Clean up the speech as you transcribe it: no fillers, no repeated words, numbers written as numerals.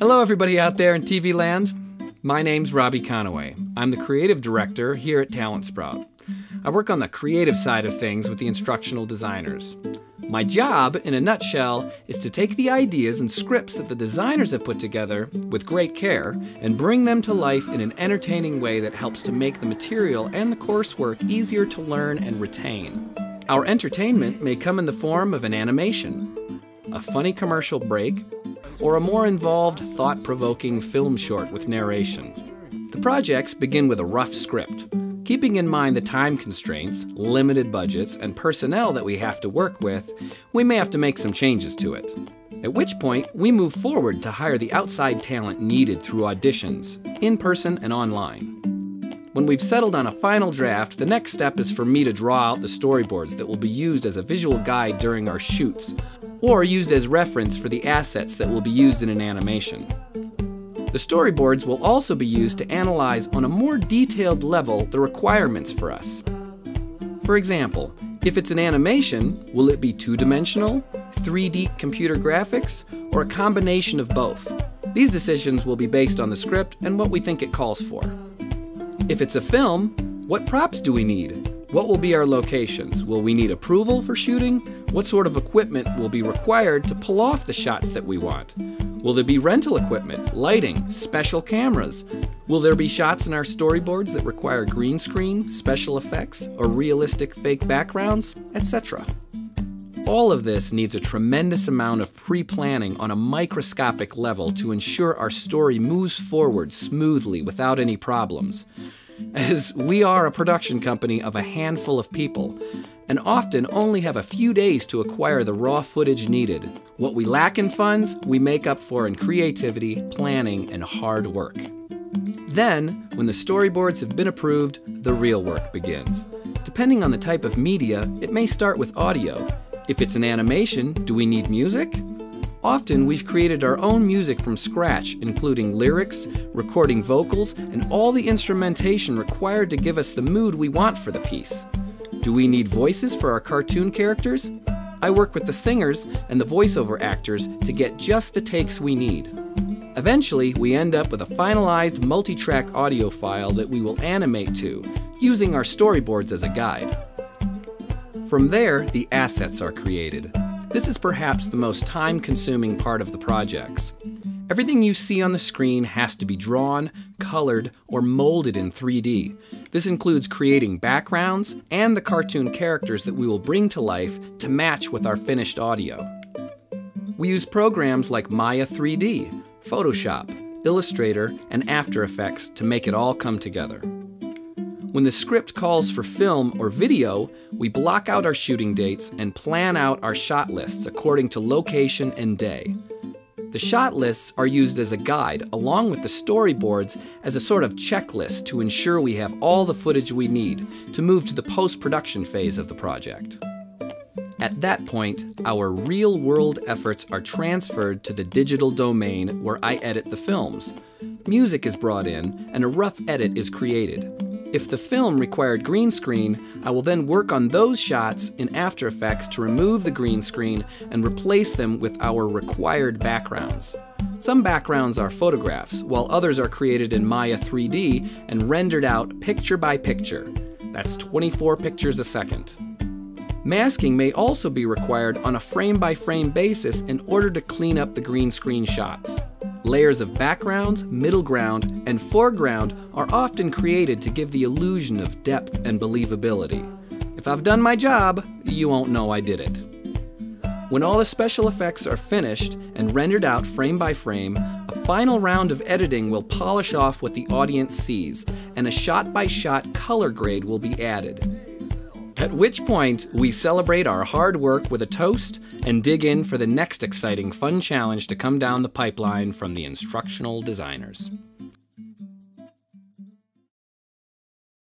Hello everybody out there in TV land. My name's Robbie Conaway. I'm the creative director here at Talent Sprout. I work on the creative side of things with the instructional designers. My job, in a nutshell, is to take the ideas and scripts that the designers have put together with great care and bring them to life in an entertaining way that helps to make the material and the coursework easier to learn and retain. Our entertainment may come in the form of an animation, a funny commercial break, or a more involved, thought-provoking film short with narration. The projects begin with a rough script. Keeping in mind the time constraints, limited budgets, and personnel that we have to work with, we may have to make some changes to it. At which point, we move forward to hire the outside talent needed through auditions, in person and online. When we've settled on a final draft, the next step is for me to draw out the storyboards that will be used as a visual guide during our shoots, or used as reference for the assets that will be used in an animation. The storyboards will also be used to analyze on a more detailed level the requirements for us. For example, if it's an animation, will it be two-dimensional, 3D computer graphics, or a combination of both? These decisions will be based on the script and what we think it calls for. If it's a film, what props do we need? What will be our locations? Will we need approval for shooting? What sort of equipment will be required to pull off the shots that we want? Will there be rental equipment, lighting, special cameras? Will there be shots in our storyboards that require green screen, special effects, or realistic fake backgrounds, etc.? All of this needs a tremendous amount of pre-planning on a microscopic level to ensure our story moves forward smoothly without any problems. As we are a production company of a handful of people, and often only have a few days to acquire the raw footage needed. What we lack in funds, we make up for in creativity, planning, and hard work. Then, when the storyboards have been approved, the real work begins. Depending on the type of media, it may start with audio. If it's an animation, do we need music? Often, we've created our own music from scratch, including lyrics, recording vocals, and all the instrumentation required to give us the mood we want for the piece. Do we need voices for our cartoon characters? I work with the singers and the voiceover actors to get just the takes we need. Eventually, we end up with a finalized multi-track audio file that we will animate to, using our storyboards as a guide. From there, the assets are created. This is perhaps the most time-consuming part of the projects. Everything you see on the screen has to be drawn, colored, or molded in 3D. This includes creating backgrounds and the cartoon characters that we will bring to life to match with our finished audio. We use programs like Maya 3D, Photoshop, Illustrator, and After Effects to make it all come together. When the script calls for film or video, we block out our shooting dates and plan out our shot lists according to location and day. The shot lists are used as a guide, along with the storyboards as a sort of checklist to ensure we have all the footage we need to move to the post-production phase of the project. At that point, our real-world efforts are transferred to the digital domain where I edit the films. Music is brought in, and a rough edit is created. If the film required green screen, I will then work on those shots in After Effects to remove the green screen and replace them with our required backgrounds. Some backgrounds are photographs, while others are created in Maya 3D and rendered out picture by picture. That's 24 pictures a second. Masking may also be required on a frame-by-frame basis in order to clean up the green screen shots. Layers of backgrounds, middle ground, and foreground are often created to give the illusion of depth and believability. If I've done my job, you won't know I did it. When all the special effects are finished and rendered out frame by frame, a final round of editing will polish off what the audience sees, and a shot-by-shot color grade will be added. At which point, we celebrate our hard work with a toast and dig in for the next exciting fun challenge to come down the pipeline from the instructional designers.